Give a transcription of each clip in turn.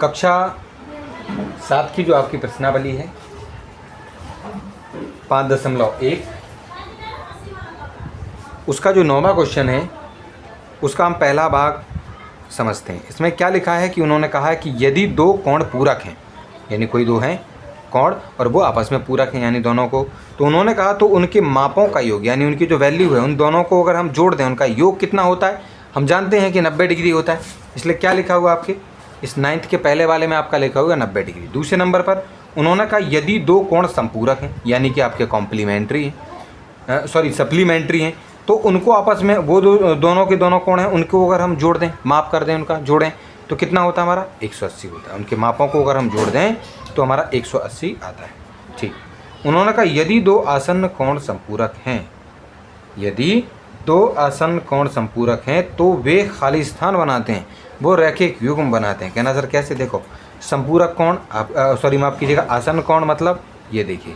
कक्षा 7 की जो आपकी प्रश्नावली है 5.1, उसका जो 9वां क्वेश्चन है उसका हम पहला भाग समझते हैं। इसमें क्या लिखा है कि उन्होंने कहा है कि यदि दो कोण पूरक हैं, यानी कोई दो हैं कोण और वो आपस में पूरक हैं यानी दोनों को, तो उन्होंने कहा तो उनके मापों का योग यानी उनकी जो वैल्यू है उन दोनों को अगर हम जोड़ दें उनका योग कितना होता है। हम जानते हैं कि 90 डिग्री होता है, इसलिए क्या लिखा हुआ आपके इस 9th के पहले वाले में आपका लिखा हुआ 90 डिग्री। दूसरे नंबर पर उन्होंने कहा यदि दो कोण संपूरक हैं यानी कि आपके कॉम्प्लीमेंट्री हैं, सप्लीमेंट्री हैं, तो उनको आपस में वो दोनों के दोनों कोण हैं उनको अगर हम जोड़ दें, माप कर दें, उनका जोड़ें तो कितना होता है हमारा 180 होता है। उनके मापों को अगर हम जोड़ दें तो हमारा 180 आता है। ठीक, उन्होंने कहा यदि दो आसन्न कोण संपूरक हैं, यदि दो आसन्न कोण संपूरक हैं तो वे खाली स्थान बनाते हैं, वो रैखिक युग्म बनाते हैं। कहना सर कैसे? देखो संपूरक कोण आप माफ़ कीजिएगा, आसन्न कोण मतलब ये देखिए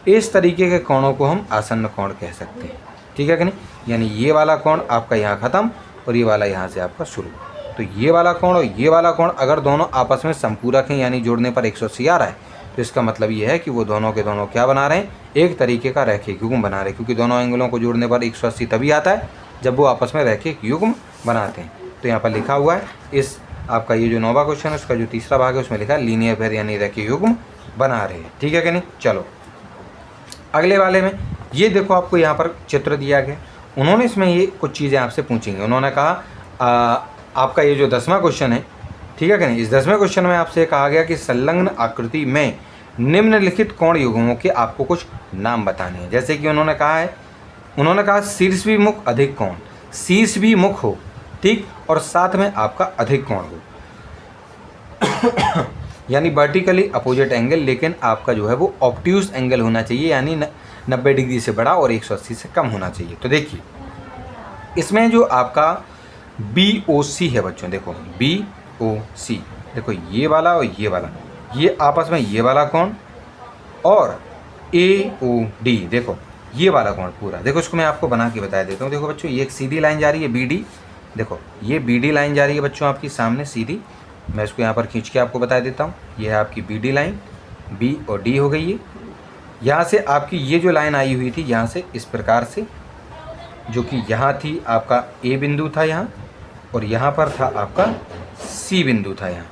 इस तरीके के कोणों को हम आसन्न कोण कह सकते हैं। ठीक है कि नहीं? यानी ये वाला कोण आपका यहाँ ख़त्म और ये वाला यहाँ से आपका शुरू, तो ये वाला कोण और ये वाला कोण अगर दोनों आपस में संपूरक हैं यानी जोड़ने पर 180 आ रहा है, तो इसका मतलब ये है कि वो दोनों के दोनों क्या बना रहे हैं, एक तरीके का रैखिक युग्म बना रहे हैं, क्योंकि दोनों एंगलों को जोड़ने पर 180 तभी आता है जब वो आपस में रैखिक युग्म बनाते हैं। तो यहाँ पर लिखा हुआ है इस आपका ये जो 9वां क्वेश्चन है उसका जो तीसरा भाग है उसमें लिखा है लीनियर पेयर यानी रैखिक युग्म बना रहे हैं। ठीक है कि नहीं? चलो अगले वाले में ये देखो आपको यहाँ पर चित्र दिया गया, उन्होंने इसमें ये कुछ चीज़ें आपसे पूछेंगे। उन्होंने कहा आपका ये जो 10वां क्वेश्चन है, ठीक है कि नहीं, इस 10वें क्वेश्चन में आपसे कहा गया कि संलग्न आकृति में निम्नलिखित कोण युग्मों के आपको कुछ नाम बताने हैं। जैसे कि उन्होंने कहा शीर्षभिमुख अधिक कोण, शीर्षभिमुख हो, ठीक, और साथ में आपका अधिक कोण हो यानी वर्टिकली अपोजिट एंगल, लेकिन आपका जो है वो ऑब्ट्यूज एंगल होना चाहिए यानी 90 डिग्री से बड़ा और 180 से कम होना चाहिए। तो देखिए इसमें जो आपका BOC है बच्चों, देखो BOC, देखो ये वाला और ये वाला, ये आपस में ये वाला कोण और AOD, देखो ये वाला कोण पूरा, देखो इसको मैं आपको बना के बता देता हूँ। देखो बच्चों ये एक सीधी लाइन जा रही है BD, देखो ये BD लाइन जा रही है बच्चों आपकी सामने सीधी, मैं इसको यहाँ पर खींच के आपको बता देता हूँ। ये है आपकी BD लाइन, B और D हो गई है। यहाँ से आपकी ये जो लाइन आई हुई थी यहाँ से इस प्रकार से, जो कि यहाँ थी आपका A बिंदु था यहाँ, और यहाँ पर था आपका C बिंदु था यहाँ,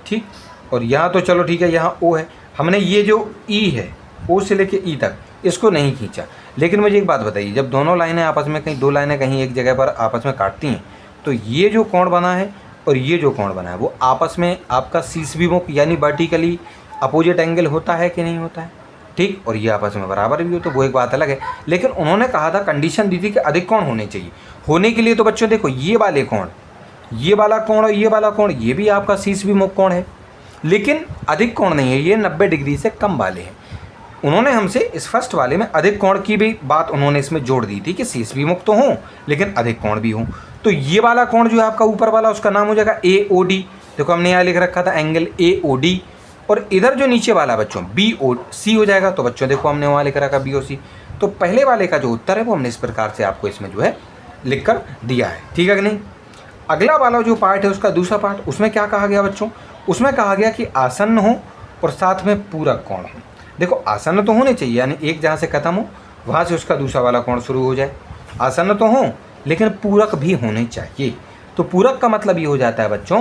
ठीक, और यहाँ तो चलो ठीक है यहाँ O है। हमने ये जो E है O से लेके E तक इसको नहीं खींचा। लेकिन मुझे एक बात बताइए, जब दोनों लाइनें आपस में कहीं दो लाइनें कहीं एक जगह पर आपस में काटती हैं तो ये जो कोण बना है और ये जो कोण बना है वो आपस में आपका शीर्षभिमुख यानी वर्टिकली अपोजिट एंगल होता है कि नहीं होता है, ठीक, और ये आपस में बराबर भी हो तो वो एक बात अलग है। लेकिन उन्होंने कहा था, कंडीशन दी थी कि अधिक कोण होने चाहिए। होने के लिए तो बच्चों देखो ये वाले कोण, ये वाला कोण और ये वाला कोण ये भी आपका शीर्षभिमुख कोण है, लेकिन अधिक कोण नहीं है, ये 90 डिग्री से कम वाले हैं। उन्होंने हमसे इस फर्स्ट वाले में अधिक कोण की भी बात उन्होंने इसमें जोड़ दी थी कि शीर्षभिमुख तो हों लेकिन अधिक कोण भी हों। तो ये वाला कोण जो है आपका ऊपर वाला उसका नाम हो जाएगा AOD, देखो हमने यहाँ लिख रखा था एंगल AOD, और इधर जो नीचे वाला बच्चों BOC हो जाएगा। तो बच्चों देखो हमने वहाँ लिख रखा BOC, तो पहले वाले का जो उत्तर है वो हमने इस प्रकार से आपको इसमें जो है लिख कर दिया है। ठीक है कि नहीं? अगला वाला जो पार्ट है उसका दूसरा पार्ट, उसमें क्या कहा गया बच्चों, उसमें कहा गया कि आसन्न हो और साथ में पूरक कोण हो। देखो आसन्न तो होने चाहिए यानी एक जहाँ से खत्म हो वहाँ से उसका दूसरा वाला कोण शुरू हो जाए। आसन्न तो हो लेकिन पूरक भी होने चाहिए। तो पूरक का मतलब ये हो जाता है बच्चों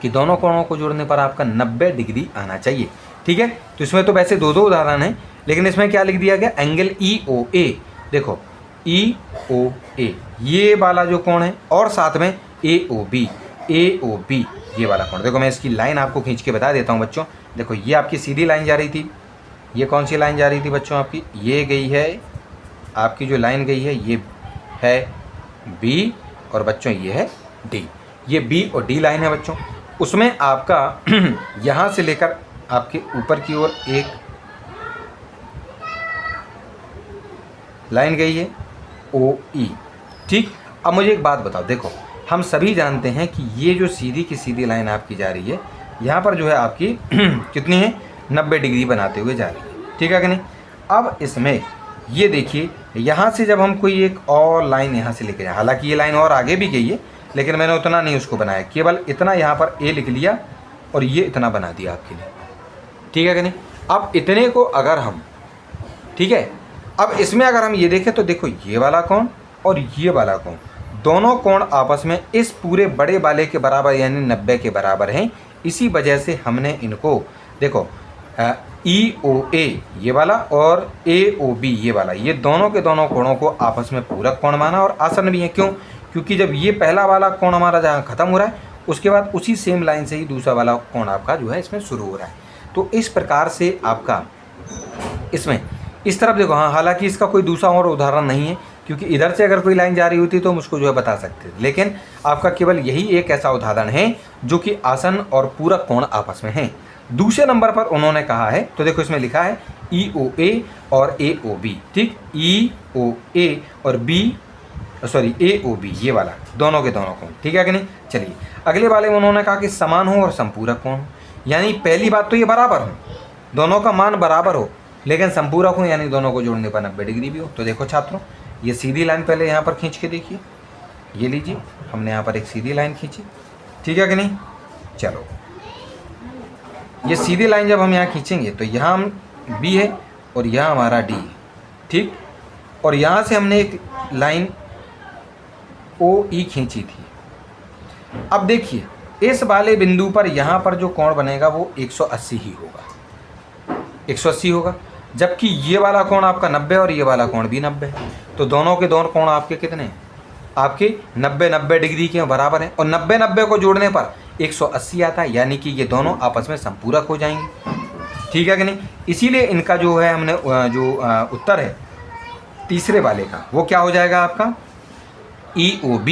कि दोनों कोणों को जोड़ने पर आपका 90 डिग्री आना चाहिए। ठीक है, तो इसमें तो वैसे दो उदाहरण हैं, लेकिन इसमें क्या लिख दिया गया, एंगल EOA, देखो EOA ये वाला जो कोण है और साथ में AOB ये वाला कोण। देखो मैं इसकी लाइन आपको खींच के बता देता हूँ बच्चों। देखो ये आपकी सीधी लाइन जा रही थी, ये कौन सी लाइन जा रही थी बच्चों आपकी, ये गई है आपकी जो लाइन गई है ये है B और बच्चों ये है D, ये B और D लाइन है बच्चों। उसमें आपका यहाँ से लेकर आपके ऊपर की ओर एक लाइन गई है OE, ठीक। अब मुझे एक बात बताओ, देखो हम सभी जानते हैं कि ये जो सीधी की सीधी लाइन आपकी जा रही है यहाँ पर जो है आपकी कितनी है, 90 डिग्री बनाते हुए जा रही है। ठीक है कि नहीं? अब इसमें ये देखिए यहाँ से जब हम कोई एक और लाइन यहाँ से लेके जाए, हालांकि ये लाइन और आगे भी गई है लेकिन मैंने उतना नहीं उसको बनाया, केवल इतना यहाँ पर A लिख लिया और ये इतना बना दिया आपके लिए, ठीक है कि नहीं। अब इतने को अगर हम, ठीक है, अब इसमें अगर हम ये देखें तो देखो ये वाला कोण और ये वाला कोण, दोनों कोण आपस में इस पूरे बड़े वाले के बराबर यानी 90 के बराबर हैं। इसी वजह से हमने इनको देखो EOA ये वाला और AOB ये वाला, ये दोनों के दोनों कोणों को आपस में पूरक कोण माना और आसन भी है। क्यों? क्योंकि जब ये पहला वाला कोण हमारा जहाँ ख़त्म हो रहा है उसके बाद उसी सेम लाइन से ही दूसरा वाला कोण आपका जो है इसमें शुरू हो रहा है। तो इस प्रकार से आपका इसमें इस तरफ देखो, हाँ हालांकि इसका कोई दूसरा और उदाहरण नहीं है क्योंकि इधर से अगर कोई लाइन जा रही होती तो हम उसको जो है बता सकते थे, लेकिन आपका केवल यही एक ऐसा उदाहरण है जो कि आसन और पूरक कोण आपस में हैं। दूसरे नंबर पर उन्होंने कहा है, तो देखो इसमें लिखा है EOA और AOB, ठीक, EOA और AOB ये वाला, दोनों के दोनों कोण, ठीक है कि नहीं। चलिए अगले वाले में उन्होंने कहा कि समान हो और संपूरक कोण, यानी पहली बात तो ये बराबर हो, दोनों का मान बराबर हो, लेकिन संपूरक हो यानी दोनों को जोड़ने पर 90 डिग्री भी हो। तो देखो छात्रों, ये सीधी लाइन पहले यहाँ पर खींच के देखिए, ये लीजिए, हमने यहाँ पर एक सीधी लाइन खींची, ठीक है कि नहीं। चलो ये सीधी लाइन जब हम यहाँ खींचेंगे तो यहाँ हम B है और यहाँ हमारा D है, ठीक, और यहाँ से हमने एक लाइन OE खींची थी। अब देखिए इस वाले बिंदु पर यहाँ पर जो कोण बनेगा वो 180 ही होगा, 180 होगा, जबकि ये वाला कोण आपका 90 और ये वाला कोण भी 90 है। तो दोनों के दोनों कोण आपके कितने हैं? आपके 90 डिग्री के बराबर हैं और 90 को जोड़ने पर 180 आता है, यानी कि ये दोनों आपस में संपूरक हो जाएंगे, ठीक है कि नहीं। इसीलिए इनका जो है हमने जो उत्तर है तीसरे वाले का वो क्या हो जाएगा आपका EOB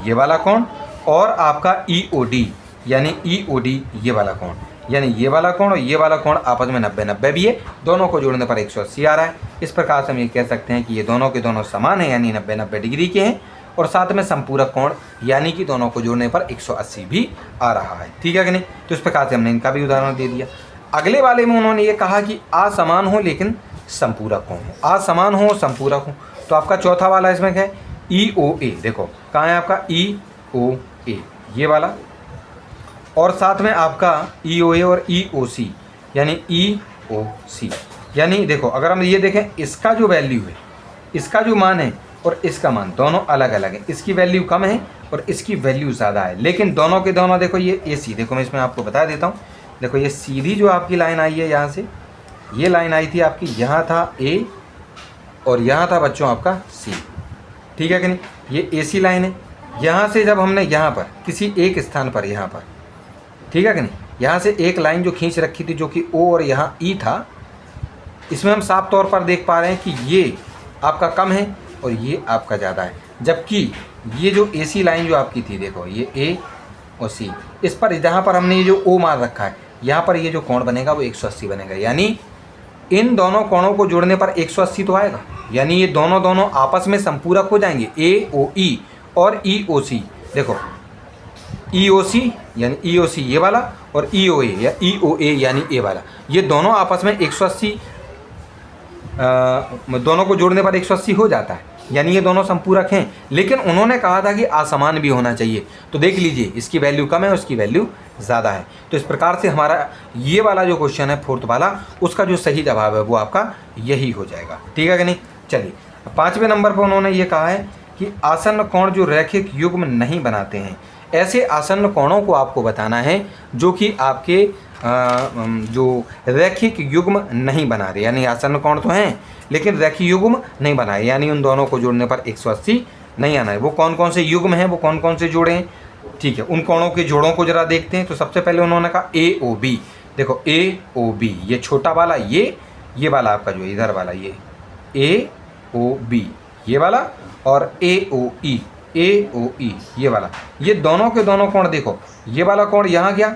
ये वाला कोण और आपका EOD यानी EOD ये वाला कोण, यानी ये वाला कोण और ये वाला कोण आपस में 90 भी है, दोनों को जोड़ने पर 180 आ रहा है। इस प्रकार से हम ये कह सकते हैं कि ये दोनों के दोनों समान हैं यानी 90 डिग्री के हैं और साथ में संपूरक कोण यानी कि दोनों को जोड़ने पर 180 भी आ रहा है, ठीक है कि नहीं। तो इस प्रकार से हमने इनका भी उदाहरण दे दिया। अगले वाले में उन्होंने ये कहा कि असमान हो लेकिन संपूरक कोण हो, असमान हो संपूरक हो। तो आपका चौथा वाला इसमें क्या है EOA, देखो कहाँ है आपका EOA ये वाला और साथ में आपका EOA और EOC यानी EOC, यानी देखो अगर हम ये देखें इसका जो वैल्यू है, इसका जो मान है और इसका मान दोनों अलग अलग है, इसकी वैल्यू कम है और इसकी वैल्यू ज़्यादा है, लेकिन दोनों के दोनों देखो ये AC, देखो मैं इसमें आपको बता देता हूँ। देखो ये सीधी जो आपकी लाइन आई है यहाँ से, ये लाइन आई थी आपकी, यहाँ था A और यहाँ था बच्चों आपका C, ठीक है कि नहीं। ये AC लाइन है, यहाँ से जब हमने यहाँ पर किसी एक स्थान पर यहाँ पर, ठीक है कि नहीं, यहाँ से एक लाइन जो खींच रखी थी जो कि O और यहाँ E था, इसमें हम साफ तौर पर देख पा रहे हैं कि ये आपका कम है और ये आपका ज़्यादा है, जबकि ये जो AC लाइन जो आपकी थी देखो ये A और C, इस पर जहाँ पर हमने ये जो O मार रखा है यहाँ पर ये जो कोण बनेगा वो 180 बनेगा, यानी इन दोनों कोणों को जोड़ने पर 180 तो आएगा, यानी ये दोनों आपस में संपूरक हो जाएंगे AOE और EOC। देखो EOC यानी EOC ये वाला और EOA या EOA यानी A वाला, ये दोनों आपस में 180 दोनों को जोड़ने पर 180 हो जाता है, यानी ये दोनों संपूरक हैं। लेकिन उन्होंने कहा था कि असमान भी होना चाहिए, तो देख लीजिए इसकी वैल्यू कम है उसकी वैल्यू ज़्यादा है। तो इस प्रकार से हमारा ये वाला जो क्वेश्चन है फोर्थ वाला, उसका जो सही जवाब है वो आपका यही हो जाएगा, ठीक है कि नहीं। चलिए पाँचवें नंबर पर उन्होंने ये कहा है कि आसन्न कोण जो रैखिक युग्म नहीं बनाते हैं, ऐसे आसन्न कोणों को आपको बताना है जो कि आपके जो रैखिक युग्म नहीं बना रहे, यानी आसन्न कोण तो हैं लेकिन रैखिक युग्म नहीं बनाए, यानी उन दोनों को जोड़ने पर 180 नहीं आना है। वो कौन कौन से युग्म हैं, वो कौन कौन से जोड़े हैं, ठीक है, उन कोणों के जोड़ों को जरा देखते हैं। तो सबसे पहले उन्होंने कहा AOB, देखो AOB ये छोटा वाला, ये वाला आपका जो इधर वाला ये AOB ये वाला और AOE ये वाला, ये दोनों के दोनों कोण देखो, ये वाला कोण यहाँ गया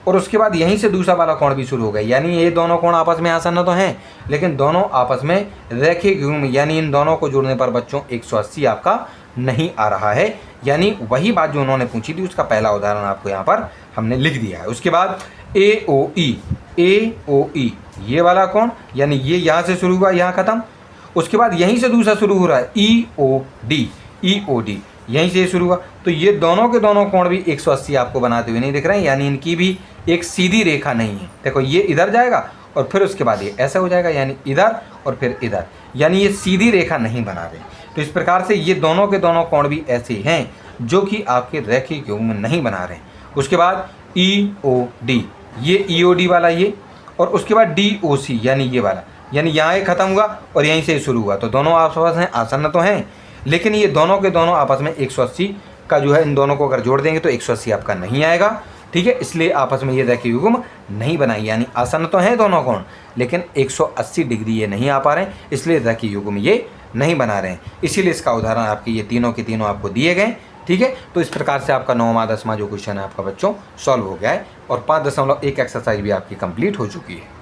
और उसके बाद यहीं से दूसरा वाला कोण भी शुरू हो गया, यानी ये दोनों कोण आपस में आसन्न तो हैं लेकिन दोनों आपस में रैखिक युग्म, यानी इन दोनों को जोड़ने पर बच्चों 180 आपका नहीं आ रहा है। यानी वही बात जो उन्होंने पूछी थी उसका पहला उदाहरण आपको यहाँ पर हमने लिख दिया है। उसके बाद AOE ये वाला कोण, यानी ये यहाँ से शुरू हुआ यहाँ ख़त्म, उसके बाद यहीं से दूसरा शुरू हो रहा है EOD यहीं से शुरू हुआ, तो ये दोनों के दोनों कोण भी 180 आपको बनाते हुए नहीं दिख रहे हैं, यानी इनकी भी एक सीधी रेखा नहीं है। देखो ये इधर जाएगा और फिर उसके बाद ये ऐसा हो जाएगा, यानी इधर और फिर इधर, यानी ये सीधी रेखा नहीं बना रहे। तो इस प्रकार से ये दोनों के दोनों कोण भी ऐसे हैं जो कि आपके रैखिक युग्म नहीं बना रहे। उसके बाद EOD, ये EOD वाला ये, और उसके बाद DOC यानी ये वाला, यानी यहाँ ख़त्म हुआ और यहीं से शुरू हुआ, तो दोनों आपस में आसन्न तो हैं, लेकिन ये दोनों के दोनों आपस में 180 का जो है, इन दोनों को अगर जोड़ देंगे तो 180 आपका नहीं आएगा, ठीक है। इसलिए आपस में ये रैखिक युग्म नहीं बनाई, यानी आसन्न तो हैं दोनों कोण, लेकिन 180 डिग्री ये नहीं आ पा रहे हैं, इसलिए रैखिक युग्म ये नहीं बना रहे हैं। इसीलिए इसका उदाहरण आपके ये तीनों के तीनों आपको दिए गए, ठीक है। तो इस प्रकार से आपका 9वां 10वां जो क्वेश्चन है आपका बच्चों सॉल्व हो गया है, और 5.1 एक्सरसाइज भी आपकी कंप्लीट हो चुकी है।